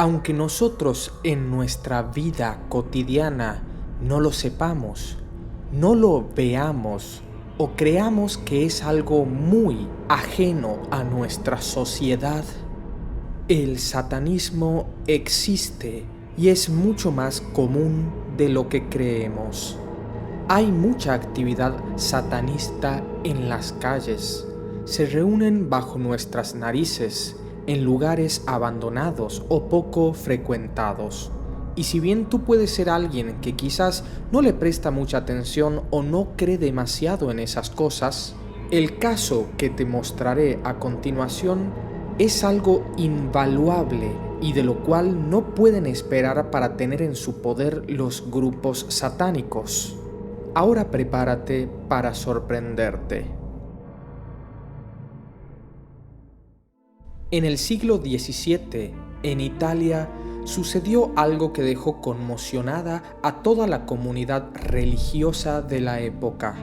Aunque nosotros en nuestra vida cotidiana no lo sepamos, no lo veamos o creamos que es algo muy ajeno a nuestra sociedad, el satanismo existe y es mucho más común de lo que creemos. Hay mucha actividad satanista en las calles. Se reúnen bajo nuestras narices, en lugares abandonados o poco frecuentados. Y si bien tú puedes ser alguien que quizás no le presta mucha atención o no cree demasiado en esas cosas, el caso que te mostraré a continuación es algo invaluable y de lo cual no pueden esperar para tener en su poder los grupos satánicos. Ahora prepárate para sorprenderte. En el siglo XVII, en Italia, sucedió algo que dejó conmocionada a toda la comunidad religiosa de la época.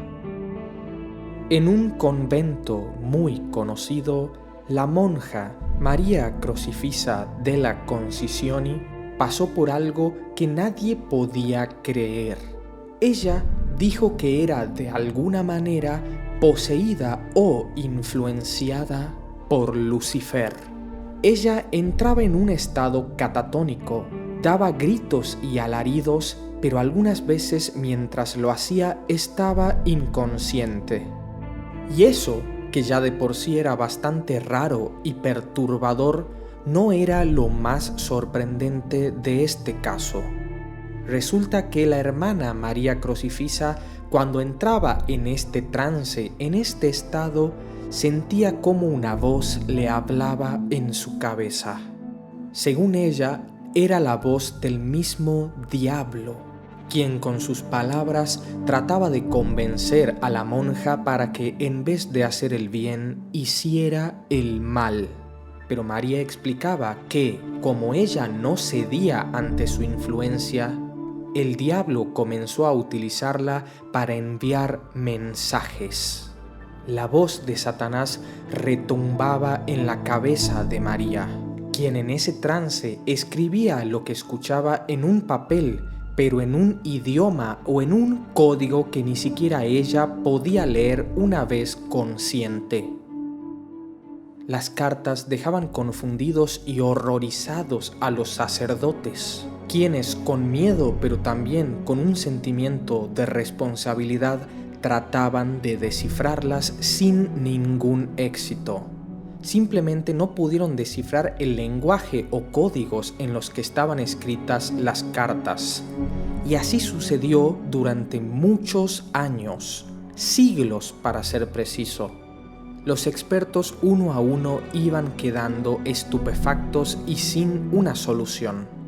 En un convento muy conocido, la monja María Crocifissa della Concisioni pasó por algo que nadie podía creer. Ella dijo que era de alguna manera poseída o influenciada por Lucifer. Ella entraba en un estado catatónico, daba gritos y alaridos, pero algunas veces mientras lo hacía estaba inconsciente. Y eso, que ya de por sí era bastante raro y perturbador, no era lo más sorprendente de este caso. Resulta que la hermana María Crocifissa, cuando entraba en este trance, en este estado, sentía como una voz le hablaba en su cabeza. Según ella, era la voz del mismo diablo, quien con sus palabras trataba de convencer a la monja para que en vez de hacer el bien, hiciera el mal. Pero María explicaba que, como ella no cedía ante su influencia, el diablo comenzó a utilizarla para enviar mensajes. La voz de Satanás retumbaba en la cabeza de María, quien en ese trance escribía lo que escuchaba en un papel, pero en un idioma o en un código que ni siquiera ella podía leer una vez consciente. Las cartas dejaban confundidos y horrorizados a los sacerdotes, quienes con miedo pero también con un sentimiento de responsabilidad trataban de descifrarlas sin ningún éxito. Simplemente no pudieron descifrar el lenguaje o códigos en los que estaban escritas las cartas. Y así sucedió durante muchos años, siglos para ser preciso. Los expertos uno a uno iban quedando estupefactos y sin una solución.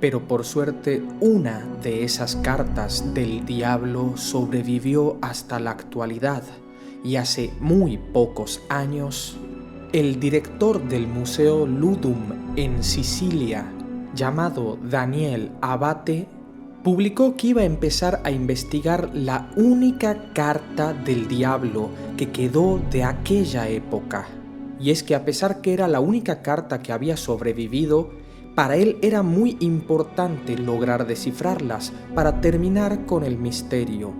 Pero por suerte, una de esas cartas del diablo sobrevivió hasta la actualidad, y hace muy pocos años, el director del Museo Ludum en Sicilia, llamado Daniel Abate, publicó que iba a empezar a investigar la única carta del diablo que quedó de aquella época. Y es que a pesar que era la única carta que había sobrevivido, para él era muy importante lograr descifrarlas para terminar con el misterio.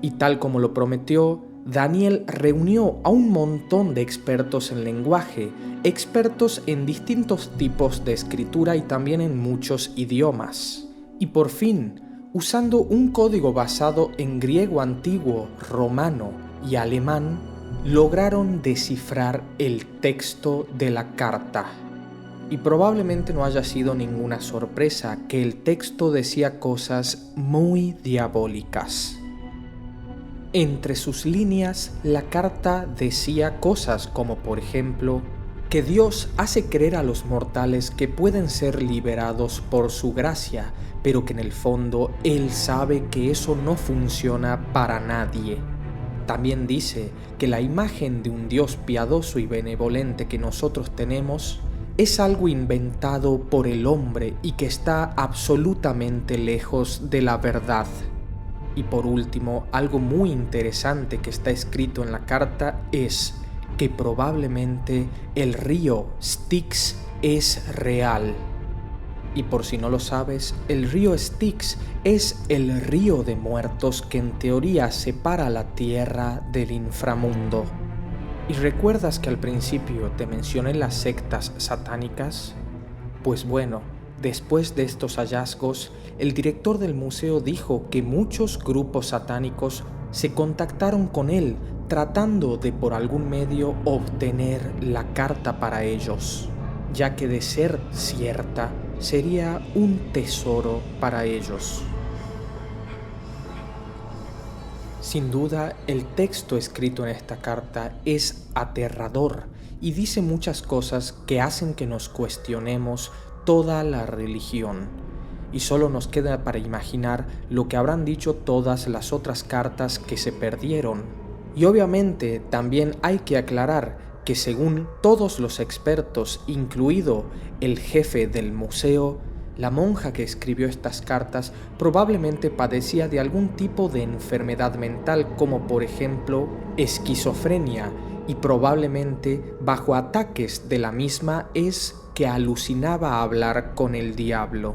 Y tal como lo prometió, Daniel reunió a un montón de expertos en lenguaje, expertos en distintos tipos de escritura y también en muchos idiomas. Y por fin, usando un código basado en griego antiguo, romano y alemán, lograron descifrar el texto de la carta. Y probablemente no haya sido ninguna sorpresa que el texto decía cosas muy diabólicas. Entre sus líneas, la carta decía cosas como, por ejemplo, que Dios hace creer a los mortales que pueden ser liberados por su gracia, pero que en el fondo Él sabe que eso no funciona para nadie. También dice que la imagen de un Dios piadoso y benevolente que nosotros tenemos es algo inventado por el hombre y que está absolutamente lejos de la verdad. Y por último, algo muy interesante que está escrito en la carta es que probablemente el río Styx es real. Y por si no lo sabes, el río Styx es el río de muertos que en teoría separa la tierra del inframundo. ¿Y recuerdas que al principio te mencioné las sectas satánicas? Pues bueno, después de estos hallazgos, el director del museo dijo que muchos grupos satánicos se contactaron con él tratando de por algún medio obtener la carta para ellos, ya que de ser cierta, sería un tesoro para ellos. Sin duda, el texto escrito en esta carta es aterrador y dice muchas cosas que hacen que nos cuestionemos toda la religión. Y solo nos queda para imaginar lo que habrán dicho todas las otras cartas que se perdieron. Y obviamente también hay que aclarar que según todos los expertos, incluido el jefe del museo, la monja que escribió estas cartas probablemente padecía de algún tipo de enfermedad mental, como por ejemplo esquizofrenia, y probablemente bajo ataques de la misma es que alucinaba hablar con el diablo.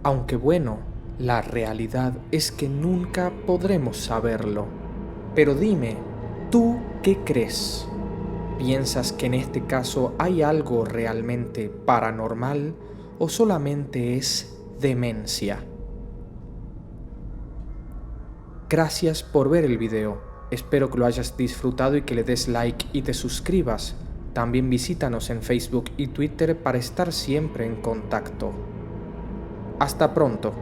Aunque bueno, la realidad es que nunca podremos saberlo. Pero dime, ¿tú qué crees? ¿Piensas que en este caso hay algo realmente paranormal o solamente es demencia? Gracias por ver el video. Espero que lo hayas disfrutado y que le des like y te suscribas. También visítanos en Facebook y Twitter para estar siempre en contacto. Hasta pronto.